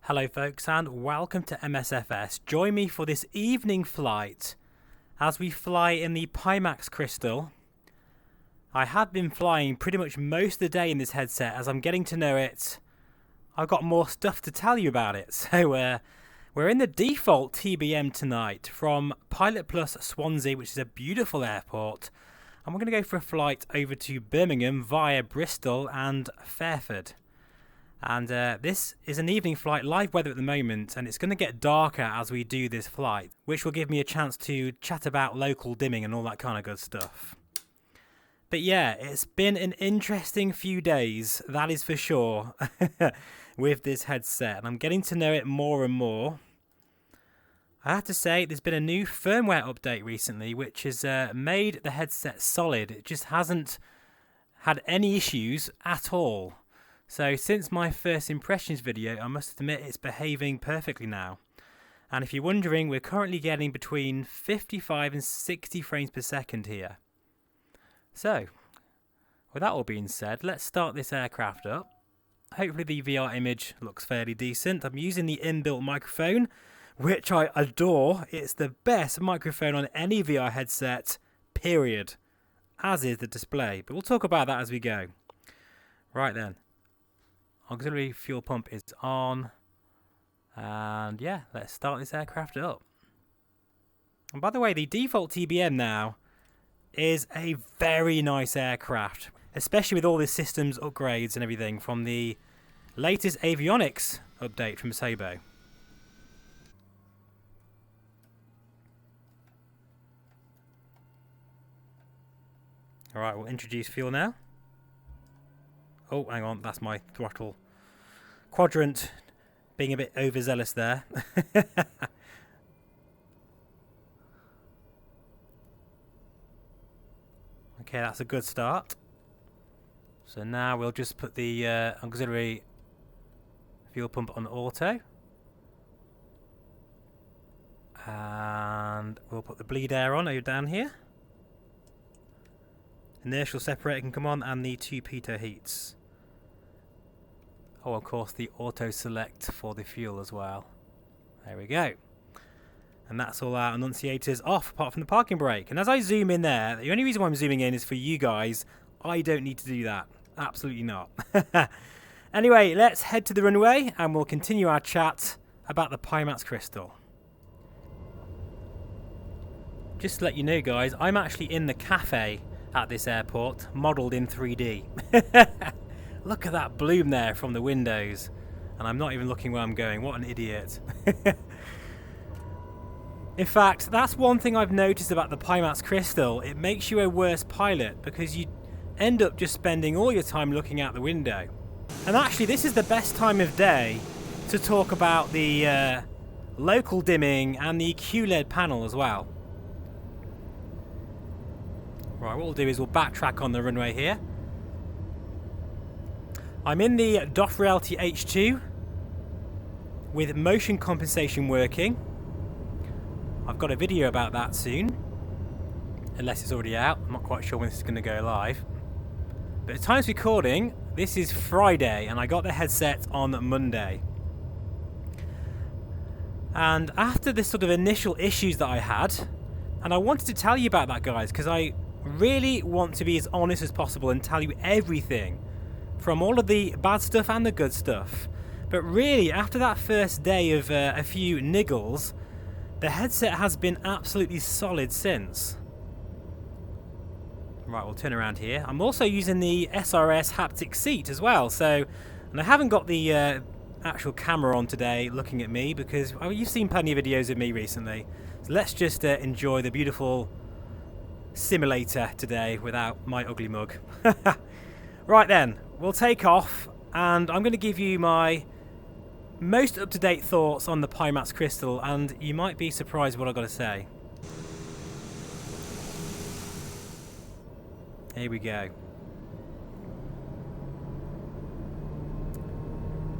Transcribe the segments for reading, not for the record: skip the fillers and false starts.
Hello folks and welcome to MSFS. Join me for this evening flight as we fly in the Pimax Crystal. I have been flying pretty much most of the day in this headset. As I'm getting to know it, I've got more stuff to tell you about it. So we're in the default TBM tonight from Pilot Plus Swansea, which is a beautiful airport. And we're going to go for a flight over to Birmingham via Bristol and Fairford. And this is an evening flight, live weather at the moment, and it's going to get darker as we do this flight, which will give me a chance to chat about local dimming and all that kind of good stuff. But yeah, it's been an interesting few days, that is for sure, with this headset, and I'm getting to know it more and more. I have to say, there's been a new firmware update recently, which has made the headset solid. It just hasn't had any issues at all. So since my first impressions video, I must admit it's behaving perfectly now. And if you're wondering, we're currently getting between 55 and 60 frames per second here. So, with that all being said, let's start this aircraft up. Hopefully the VR image looks fairly decent. I'm using the inbuilt microphone, which I adore. It's the best microphone on any VR headset, period. As is the display. But we'll talk about that as we go. Right then. Auxiliary fuel pump is on, and yeah, let's start this aircraft up. And by the way, the default TBM now is a very nice aircraft, especially with all the systems upgrades and everything from the latest avionics update from Sabo. Alright, we'll introduce fuel now. Oh, hang on, that's my throttle quadrant being a bit overzealous there. Okay, that's a good start. So now we'll just put the auxiliary fuel pump on auto. And we'll put the bleed air on over down here. Inertial separator can come on, and the two pitot heats. Oh, of course, the auto select for the fuel as well. There we go. And that's all our annunciators off, apart from the parking brake. And as I zoom in there, the only reason why I'm zooming in is for you guys. I don't need to do that. Absolutely not. Anyway, let's head to the runway, and we'll continue our chat about the Pimax Crystal. Just to let you know, guys, I'm actually in the cafe at this airport, modelled in 3D. Look at that bloom there from the windows. And I'm not even looking where I'm going. What an idiot. In fact, that's one thing I've noticed about the Pimax Crystal. It makes you a worse pilot because you end up just spending all your time looking out the window. And actually, this is the best time of day to talk about the local dimming and the QLED panel as well. Right, what we'll do is we'll backtrack on the runway here. I'm in the DOF Reality H2 with motion compensation working. I've got a video about that soon, unless it's already out. I'm not quite sure when this is going to go live. But at the time of recording, this is Friday, and I got the headset on Monday. And after the sort of initial issues that I had, and I wanted to tell you about that, guys, because I really want to be as honest as possible and tell you everything, from all of the bad stuff and the good stuff. But really, after that first day of a few niggles, the headset has been absolutely solid since. Right, we'll turn around here. I'm also using the SRS haptic seat as well, and I haven't got the actual camera on today looking at me because you've seen plenty of videos of me recently. So let's just enjoy the beautiful simulator today without my ugly mug. Right then, we'll take off, and I'm going to give you my most up-to-date thoughts on the Pimax Crystal, and you might be surprised what I've got to say. Here we go.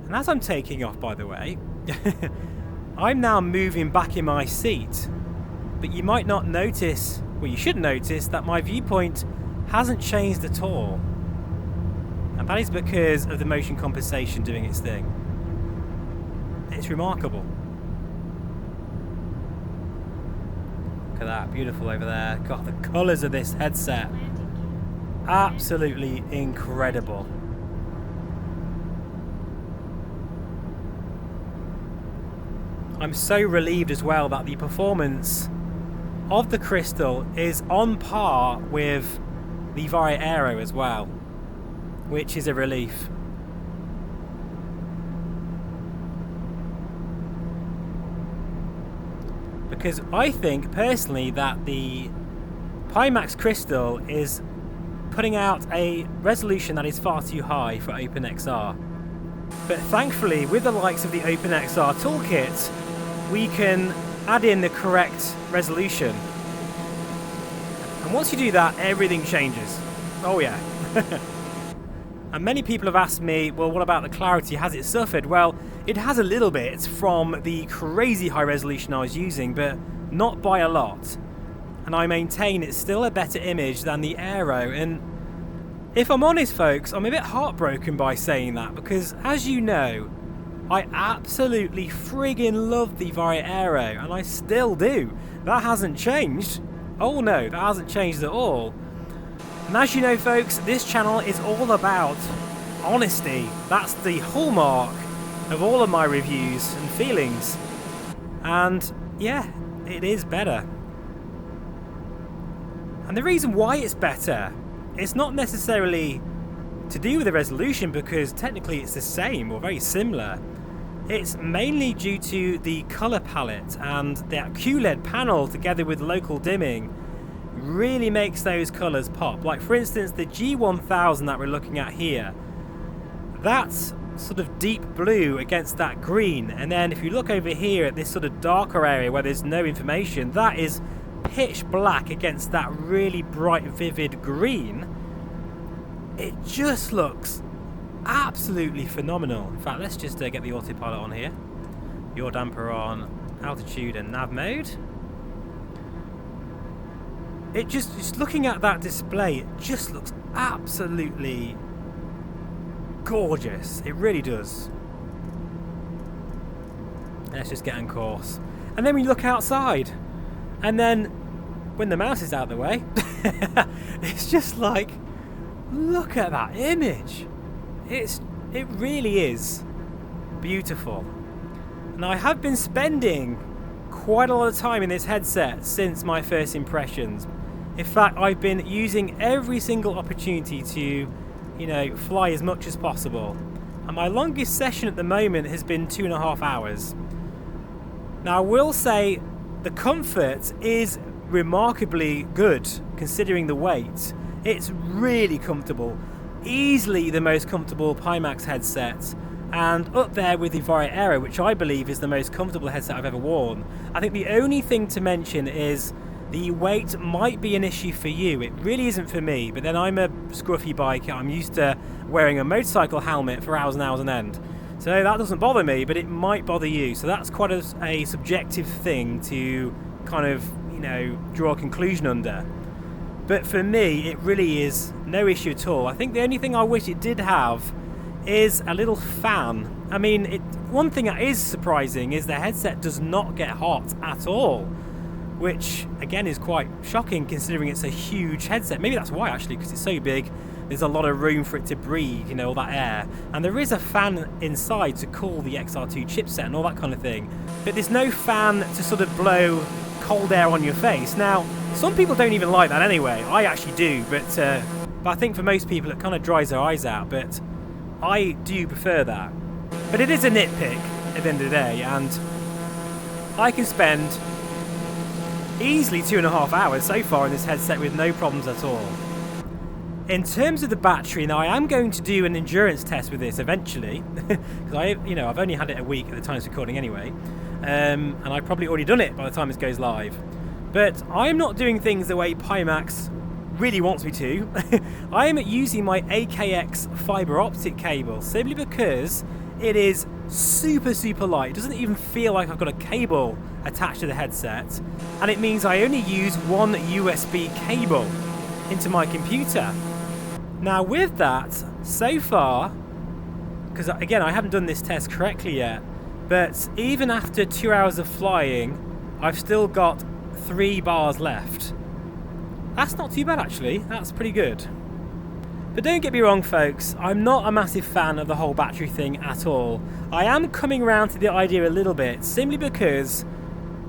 And as I'm taking off, by the way, I'm now moving back in my seat, but you might not notice, well, you should notice that my viewpoint hasn't changed at all. And that is because of the motion compensation doing its thing. it's remarkable. Look at that, beautiful over there. God, the colours of this headset, absolutely incredible. I'm so relieved as well that the performance of the Crystal is on par with the Vario Aero as well, which is a relief. Because I think personally that the Pimax Crystal is putting out a resolution that is far too high for OpenXR. But thankfully, with the likes of the OpenXR toolkit, we can add in the correct resolution. And once you do that, everything changes. Oh yeah. And many people have asked me, well, what about the clarity? Has it suffered? Well, it has a little bit from the crazy high resolution I was using, but not by a lot. And I maintain it's still a better image than the Aero. And if I'm honest, folks, I'm a bit heartbroken by saying that, because as you know, I absolutely friggin' love the Vario Aero, and I still do. That hasn't changed. Oh no, that hasn't changed at all. And as you know, folks, this channel is all about honesty. That's the hallmark of all of my reviews and feelings. And yeah, it is better. And the reason why it's better, it's not necessarily to do with the resolution, because technically it's the same or very similar. It's mainly due to the colour palette, and that QLED panel together with local dimming really makes those colours pop. Like for instance, the G1000 that we're looking at here, that's sort of deep blue against that green, and then if you look over here at this sort of darker area where there's no information, that is pitch black against that really bright vivid green. It just looks absolutely phenomenal. In fact, let's just get the autopilot on here. Yaw damper on, altitude and nav mode. It just looking at that display, it just looks absolutely gorgeous. It really does. Let's just get on course. And then we look outside, and then when the mouse is out of the way, it's just like, look at that image. It really is beautiful. And I have been spending quite a lot of time in this headset since my first impressions. In fact, I've been using every single opportunity to, you know, fly as much as possible. And my longest session at the moment has been 2.5 hours. Now I will say the comfort is remarkably good considering the weight. It's really comfortable. Easily the most comfortable Pimax headset, and up there with the Vario Aero, which I believe is the most comfortable headset I've ever worn. I think the only thing to mention is the weight might be an issue for you. It really isn't for me, but then I'm a scruffy biker. I'm used to wearing a motorcycle helmet for hours and hours on end. So that doesn't bother me, but it might bother you. So that's quite a subjective thing to kind of, you know, draw a conclusion under. But for me, it really is no issue at all. I think the only thing I wish it did have is a little fan. I mean, one thing that is surprising is the headset does not get hot at all, which again is quite shocking considering it's a huge headset. Maybe that's why, actually, because it's so big, there's a lot of room for it to breathe, you know, all that air. And there is a fan inside to cool the XR2 chipset and all that kind of thing. But there's no fan to sort of blow cold air on your face. Now, some people don't even like that anyway. I actually do, but I think for most people it kind of dries their eyes out, but I do prefer that. But it is a nitpick at the end of the day, and I can spend easily 2.5 hours so far in this headset with no problems at all. In terms of the battery, now I am going to do an endurance test with this eventually, because I've only had it a week at the time of recording anyway, and I've probably already done it by the time this goes live. But I'm not doing things the way Pimax really wants me to. I am using my AKX fiber optic cable simply because it is super light. It doesn't even feel like I've got a cable attached to the headset, and it means I only use one USB cable into my computer. Now with that, so far, because again I haven't done this test correctly yet, But even after 2 hours of flying, I've still got 3 bars left. That's not too bad actually, that's pretty good. But don't get me wrong folks, I'm not a massive fan of the whole battery thing at all. I am coming around to the idea a little bit, simply because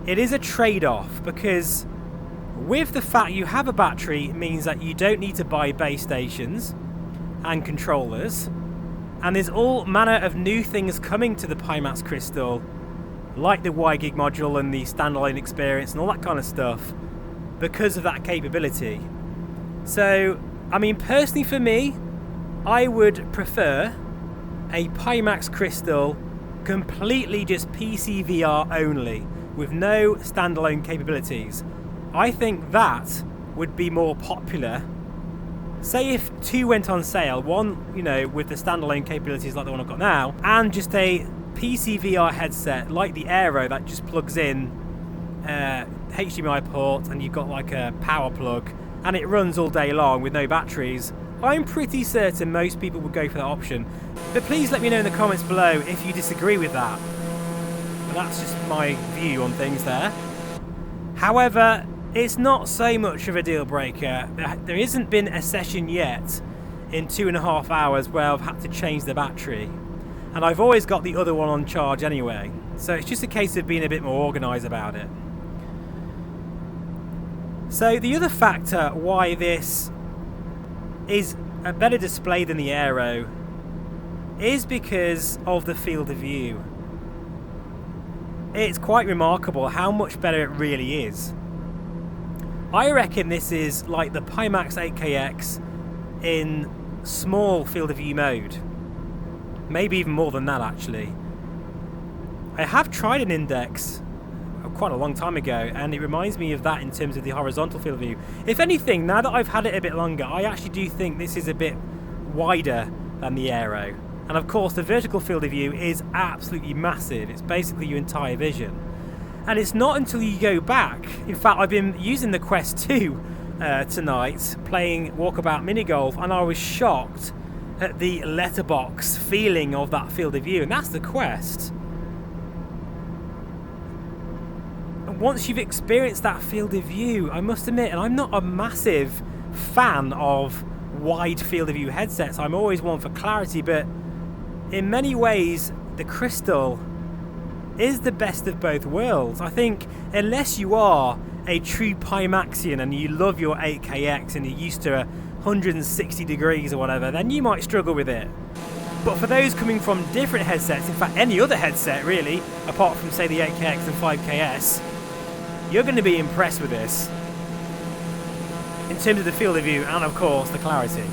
it is a trade-off, because with the fact you have a battery means that you don't need to buy base stations and controllers, and there's all manner of new things coming to the Pimax Crystal, like the WiGig module and the standalone experience and all that kind of stuff, because of that capability. So, I mean, personally for me, I would prefer a Pimax Crystal completely just PC VR only, with no standalone capabilities. I think that would be more popular. Say if 2 went on sale, one, you know, with the standalone capabilities like the one I've got now, and just a PC VR headset like the Aero that just plugs in HDMI port and you've got like a power plug and it runs all day long with no batteries, I'm pretty certain most people would go for that option. But please let me know in the comments below if you disagree with that. But that's just my view on things there. However, it's not so much of a deal breaker. There hasn't been a session yet in 2.5 hours where I've had to change the battery. And I've always got the other one on charge anyway. So it's just a case of being a bit more organised about it. So the other factor why this is a better display than the Aero is because of the field of view. It's quite remarkable how much better it really is. I reckon this is like the Pimax 8KX in small field of view mode. Maybe even more than that actually. I have tried an Index quite a long time ago and it reminds me of that in terms of the horizontal field of view. If anything, now that I've had it a bit longer, I actually do think this is a bit wider than the Aero. And of course the vertical field of view is absolutely massive. It's basically your entire vision. And it's not until you go back, in fact I've been using the Quest 2 tonight, playing Walkabout Mini Golf, and I was shocked at the letterbox feeling of that field of view, and that's the Quest. And once you've experienced that field of view, I must admit, and I'm not a massive fan of wide field of view headsets, I'm always one for clarity, but in many ways the Crystal is the best of both worlds. I think unless you are a true Pimaxian and you love your 8KX and you're used to 160 degrees or whatever, then you might struggle with it. But for those coming from different headsets, in fact any other headset really, apart from say the 8KX and 5KS, you're going to be impressed with this in terms of the field of view and of course the clarity.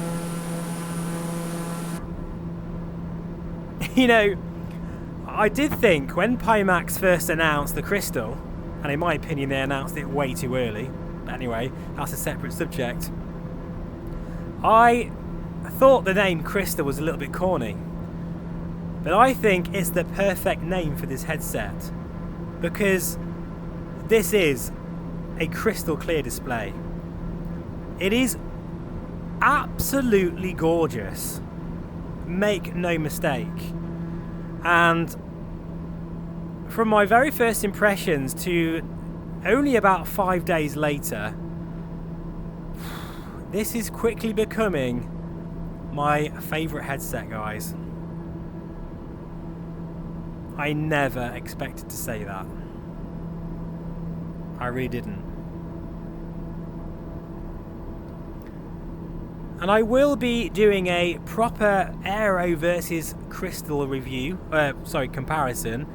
You know, I did think when Pimax first announced the Crystal, and in my opinion they announced it way too early, but anyway, that's a separate subject, I thought the name Crystal was a little bit corny. But I think it's the perfect name for this headset, because this is a crystal clear display. It is absolutely gorgeous, make no mistake. And from my very first impressions to only about 5 days later, this is quickly becoming my favourite headset, guys. I never expected to say that. I really didn't. And I will be doing a proper Aero versus Crystal review, comparison.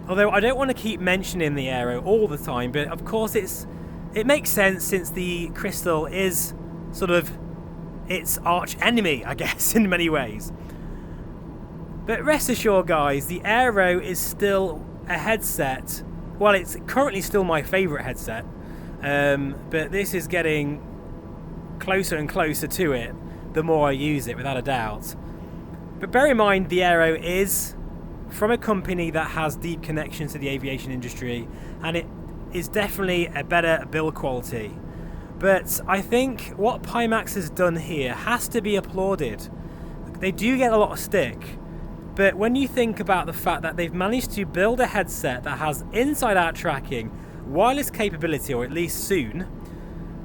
Although I don't want to keep mentioning the Aero all the time, but of course it makes sense since the Crystal is sort of its arch enemy, I guess, in many ways. But rest assured, guys, the Aero is still a headset. Well, it's currently still my favourite headset, but this is getting closer and closer to it the more I use it, without a doubt. But bear in mind, the Aero is from a company that has deep connections to the aviation industry, and it is definitely a better build quality. But I think what Pimax has done here has to be applauded. They do get a lot of stick, But when you think about the fact that they've managed to build a headset that has inside-out tracking, wireless capability, or at least soon,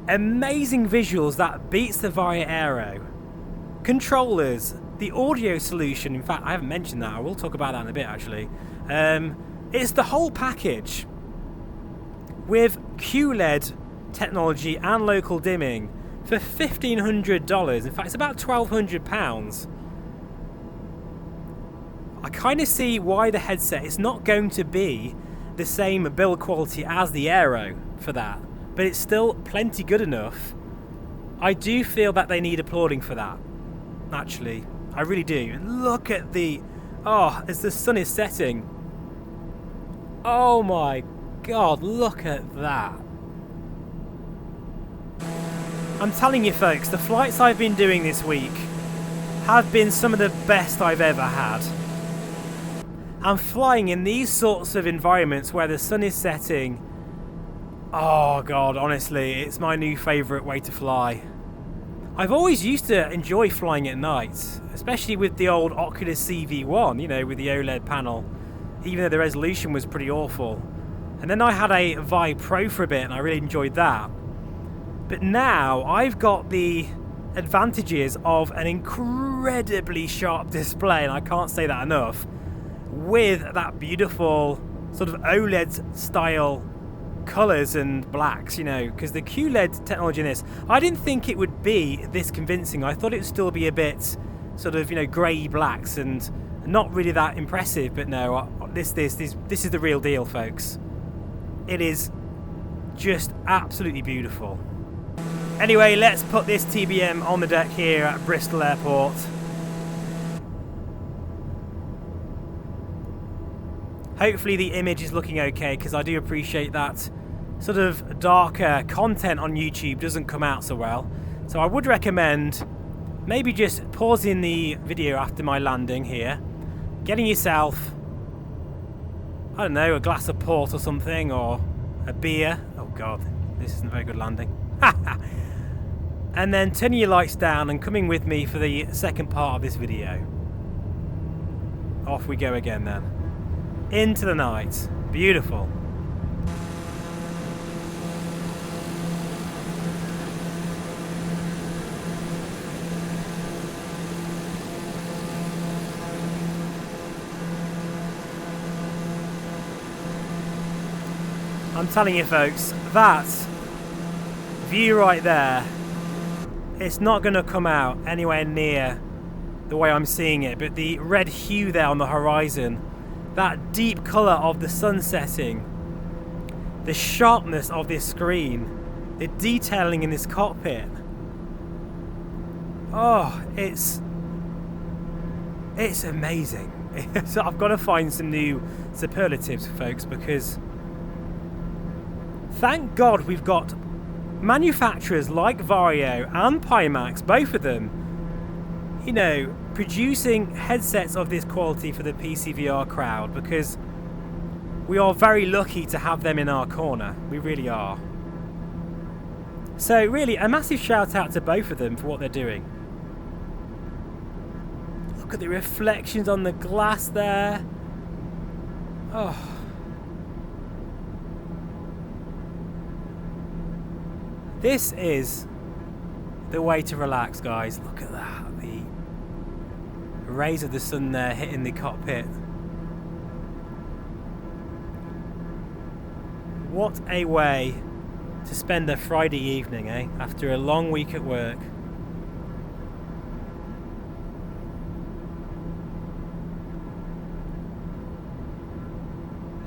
amazing visuals that beats the Vario Aero, controllers, the audio solution, in fact I haven't mentioned that, I will talk about that in a bit actually, it's the whole package with QLED technology and local dimming for $1,500, in fact it's about £1,200. I kind of see why the headset is not going to be the same build quality as the Aero for that, but it's still plenty good enough. I do feel that they need applauding for that, actually. I really do. Look at the... oh, as the sun is setting. Oh my god, look at that. I'm telling you folks, the flights I've been doing this week have been some of the best I've ever had. And flying in these sorts of environments where the sun is setting, oh god, honestly, it's my new favourite way to fly. I've always used to enjoy flying at night, especially with the old Oculus CV1, you know, with the OLED panel, even though the resolution was pretty awful. And then I had a Vive Pro for a bit and I really enjoyed that. But now I've got the advantages of an incredibly sharp display, and I can't say that enough, with that beautiful sort of OLED style colours and blacks, you know, because the QLED technology in this, I didn't think it would be this convincing. I thought it would still be a bit sort of, you know, grey blacks and not really that impressive, but no, this is the real deal, folks. It is just absolutely beautiful. Anyway, let's put this TBM on the deck here at Bristol Airport. Hopefully the image is looking okay, because I do appreciate that sort of darker content on YouTube doesn't come out so well. So I would recommend maybe just pausing the video after my landing here, getting yourself, I don't know, a glass of port or something, or a beer. Oh god, this isn't a very good landing. And then turning your lights down and coming with me for the second part of this video. Off we go again then. Into the night. Beautiful. I'm telling you folks, that view right there, it's not going to come out anywhere near the way I'm seeing it, but the red hue there on the horizon, that deep colour of the sun setting, the sharpness of this screen, the detailing in this cockpit, oh, it's amazing. So I've got to find some new superlatives, folks, because thank God we've got manufacturers like Vario and Pimax, both of them, you know, producing headsets of this quality for the PCVR crowd, because we are very lucky to have them in our corner. We really are. So really, a massive shout out to both of them for what they're doing. Look at the reflections on the glass there. Oh. This is the way to relax, guys. Look at that. The rays of the sun there hitting the cockpit. What a way to spend a Friday evening, eh? After a long week at work.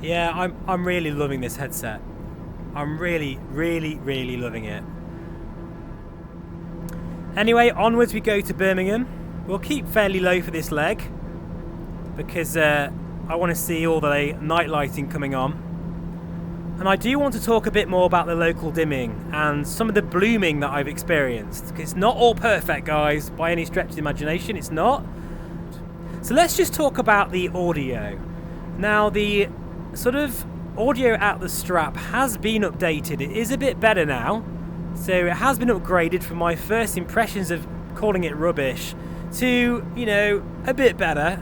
Yeah, I'm really loving this headset. I'm really loving it. Anyway, onwards we go to Birmingham. We'll keep fairly low for this leg because I want to see all the night lighting coming on. And I do want to talk a bit more about the local dimming and some of the blooming that I've experienced. It's not all perfect, guys, by any stretch of the imagination. It's not. So let's just talk about the audio. Now, the sort of audio out the strap has been updated. It is a bit better now. So it has been upgraded from my first impressions of calling it rubbish to, you know, a bit better.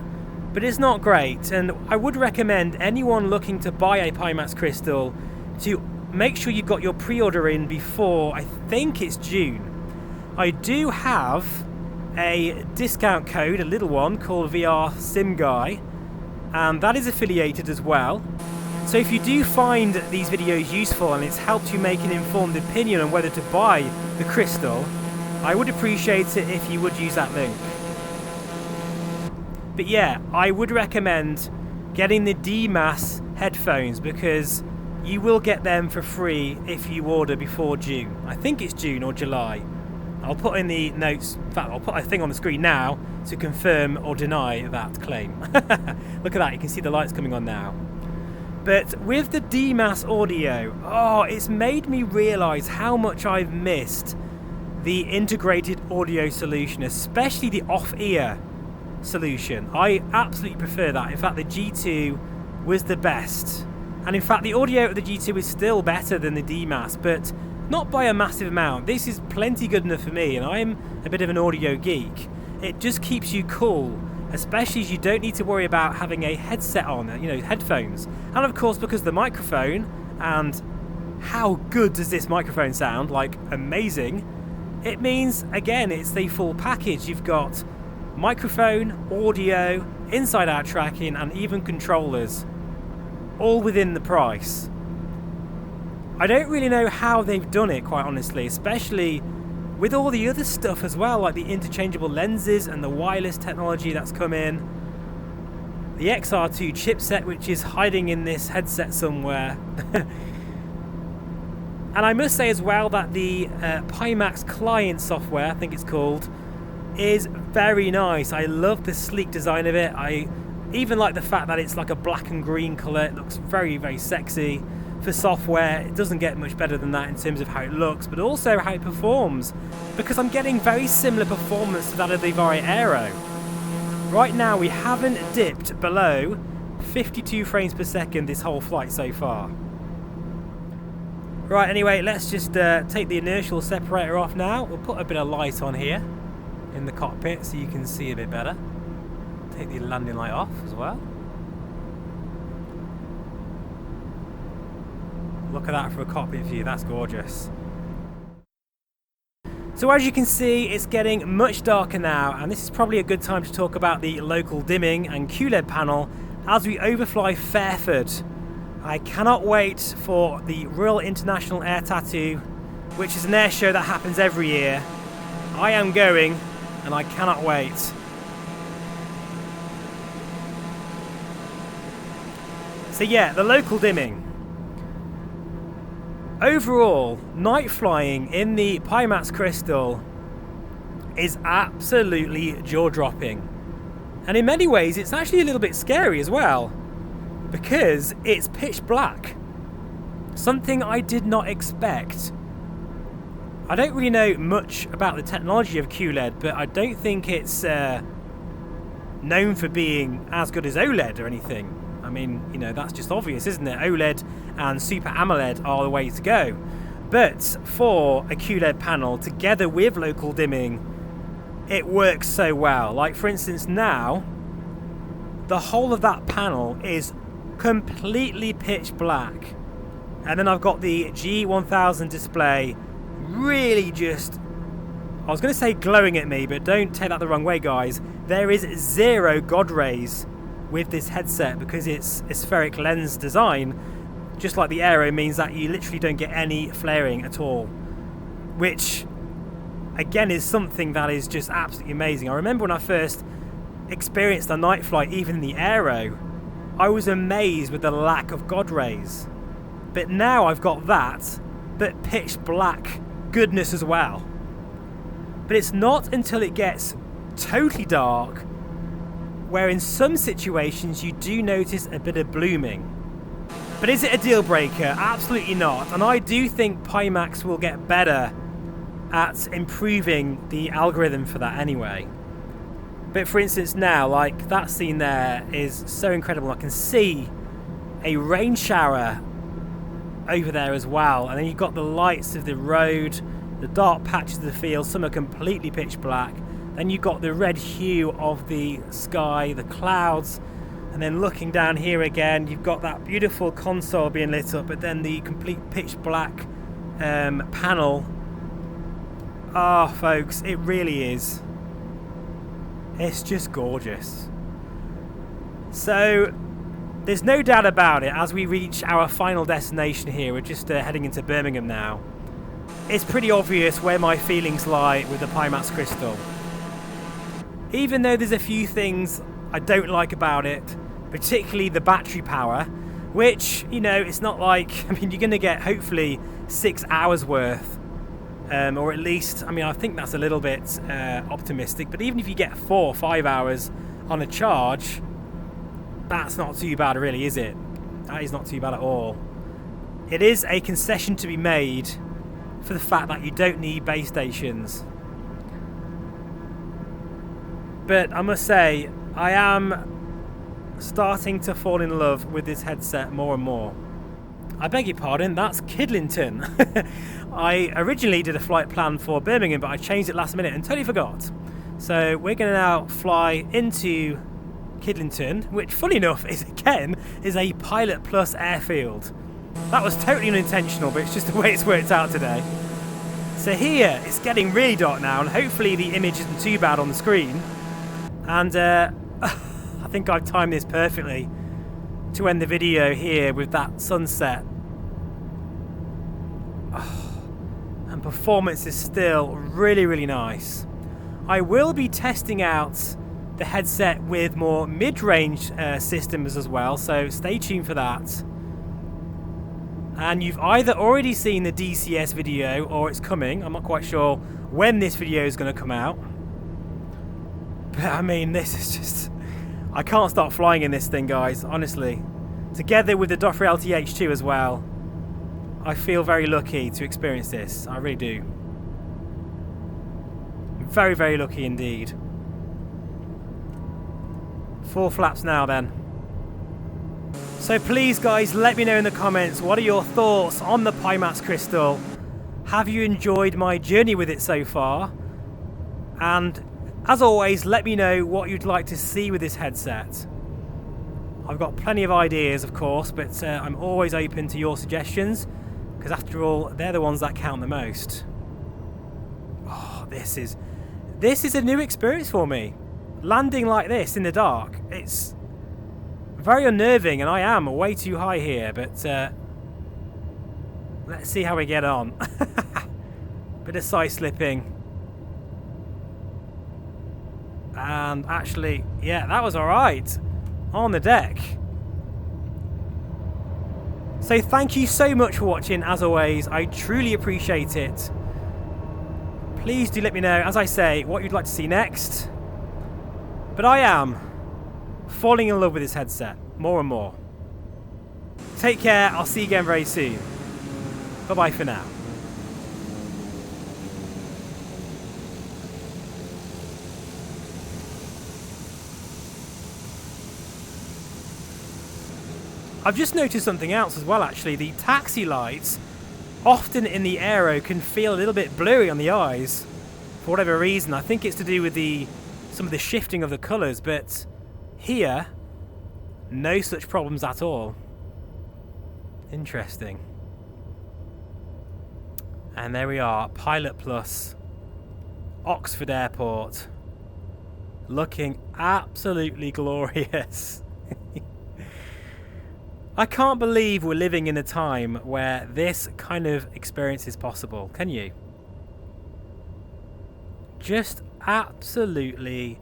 but it's not great, and I would recommend anyone looking to buy a Pimax Crystal to make sure you've got your pre-order in before, I think it's June. I do have a discount code, a little one, called VRFSG, and that is affiliated as well. So if you do find these videos useful and it's helped you make an informed opinion on whether to buy the Crystal, I would appreciate it if you would use that link. But yeah, I would recommend getting the DMAS headphones because you will get them for free if you order before June. I think it's June or July. I'll put in the notes, in fact I'll put a thing on the screen now to confirm or deny that claim. Look at that, you can see the lights coming on now. But with the DMAS audio, oh, it's made me realise how much I've missed the integrated audio solution, especially the off-ear solution. I absolutely prefer that. In fact, the G2 was the best. And in fact, the audio of the G2 is still better than the DMAS, but not by a massive amount. This is plenty good enough for me, and I'm a bit of an audio geek. It just keeps you cool, especially as you don't need to worry about having a headset on, headphones. And of course, because the microphone, and how good does this microphone sound, like amazing, it means, again, it's the full package. You've got microphone, audio, inside-out tracking, and even controllers, all within the price. I don't really know how they've done it, quite honestly, especially with all the other stuff as well, like the interchangeable lenses and the wireless technology that's come in. The XR2 chipset, which is hiding in this headset somewhere. And I must say as well that the Pimax client software, I think it's called, is very nice. I love the sleek design of it. I even like the fact that it's like a black and green colour. It looks very, very sexy. For software, it doesn't get much better than that in terms of how it looks, but also how it performs, because I'm getting very similar performance to that of the Vari Aero. Right now we haven't dipped below 52 frames per second this whole flight so far. Right, anyway, let's just take the inertial separator off now. We'll put a bit of light on here in the cockpit so you can see a bit better. Take the landing light off as well. Look at that for a cockpit view, that's gorgeous. So as you can see, it's getting much darker now, and this is probably a good time to talk about the local dimming and QLED panel as we overfly Fairford. I cannot wait for the Royal International Air Tattoo, which is an air show that happens every year. I am going, and I cannot wait. So yeah, the local dimming. Overall, night flying in the Pimax Crystal is absolutely jaw-dropping. And in many ways, it's actually a little bit scary as well, because it's pitch black. Something I did not expect. I don't really know much about the technology of QLED, but I don't think it's known for being as good as OLED or anything. I mean, that's just obvious, isn't it? OLED and Super AMOLED are the way to go. But for a QLED panel, together with local dimming, it works so well. Like, for instance, now, the whole of that panel is completely pitch black. And then I've got the G1000 display really just, I was going to say glowing at me, but don't take that the wrong way, guys. There is zero God rays with this headset because it's a spheric lens design, just like the Aero, means that you literally don't get any flaring at all, which again is something that is just absolutely amazing. I remember when I first experienced a night flight, even in the Aero, I was amazed with the lack of God rays. But now I've got that, but pitch black goodness as well. But it's not until it gets totally dark where in some situations you do notice a bit of blooming. But is it a deal breaker? Absolutely not. And I do think Pimax will get better at improving the algorithm for that anyway. But for instance now, like that scene there is so incredible. I can see a rain shower over there as well. And then you've got the lights of the road, the dark patches of the field. Some are completely pitch black. Then you've got the red hue of the sky, the clouds, and then looking down here again, you've got that beautiful console being lit up, but then the complete pitch black panel. Ah, folks, it really is. It's just gorgeous. So there's no doubt about it, as we reach our final destination here, we're just heading into Birmingham now. It's pretty obvious where my feelings lie with the Pimax Crystal. Even though there's a few things I don't like about it, particularly the battery power, which, you know, it's not like, I mean, you're going to get hopefully 6 hours worth, or at least, I mean, I think that's a little bit optimistic, but even if you get 4 or 5 hours on a charge, that's not too bad really, is it? That is not too bad at all. It is a concession to be made for the fact that you don't need base stations. But I must say, I am starting to fall in love with this headset more and more. I beg your pardon, that's Kidlington. I originally did a flight plan for Birmingham, but I changed it last minute and totally forgot. So we're going to now fly into Kidlington, which, funny enough, is a Pilot Plus airfield. That was totally unintentional, but it's just the way it's worked out today. So here, it's getting really dark now, and hopefully the image isn't too bad on the screen. And I think I've timed this perfectly to end the video here with that sunset. Oh, and performance is still really, really nice. I will be testing out the headset with more mid-range systems as well, so stay tuned for that. And you've either already seen the DCS video or it's coming. I'm not quite sure when this video is going to come out. But I mean, this is just... I can't stop flying in this thing, guys, honestly. Together with the Doffer LTH2 as well. I feel very lucky to experience this. I really do. Very, very lucky indeed. 4 flaps now then. So please, guys, let me know in the comments, what are your thoughts on the Pimax Crystal? Have you enjoyed my journey with it so far? And as always, let me know what you'd like to see with this headset. I've got plenty of ideas, of course, but I'm always open to your suggestions, because after all, they're the ones that count the most. Oh, this is a new experience for me. Landing like this in the dark, it's very unnerving, and I am way too high here, but let's see how we get on. Bit of side slipping. And actually, yeah, that was alright on the deck. So thank you so much for watching, as always. I truly appreciate it. Please do let me know, as I say, what you'd like to see next. But I am falling in love with this headset more and more. Take care. I'll see you again very soon. Bye-bye for now. I've just noticed something else as well, actually. The taxi lights, often in the aero, can feel a little bit blurry on the eyes for whatever reason. I think it's to do with some of the shifting of the colours, but here, no such problems at all. Interesting. And there we are, Pilot Plus, Oxford Airport, looking absolutely glorious. I can't believe we're living in a time where this kind of experience is possible, can you? Just absolutely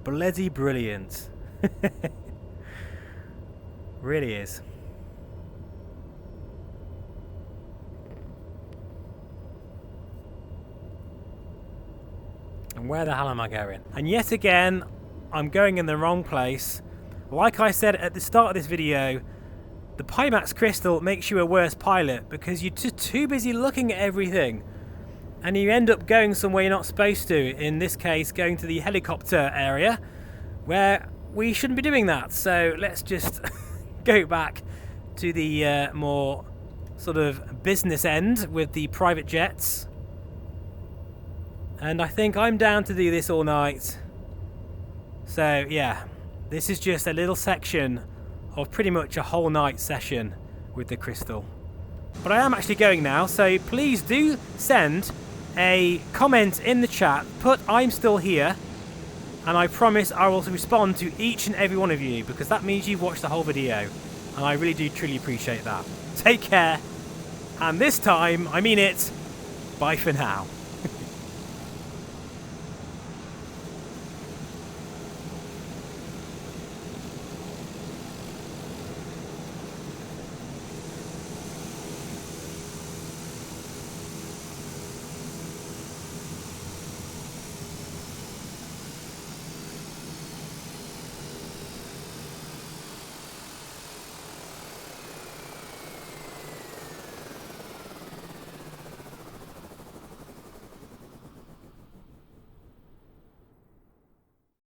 bloody brilliant. Really is. And where the hell am I going? And yet again, I'm going in the wrong place. Like I said at the start of this video, the Pimax Crystal makes you a worse pilot because you're just too busy looking at everything. And you end up going somewhere you're not supposed to. In this case, going to the helicopter area, where we shouldn't be doing that. So let's just go back to the more sort of business end with the private jets. And I think I'm down to do this all night. So yeah, this is just a little section of pretty much a whole night session with the crystal. But I am actually going now, so please do send a comment in the chat, put "I'm still here," and I promise I will respond to each and every one of you, because that means you've watched the whole video, and I really do truly appreciate that. Take care, and this time, I mean it, bye for now.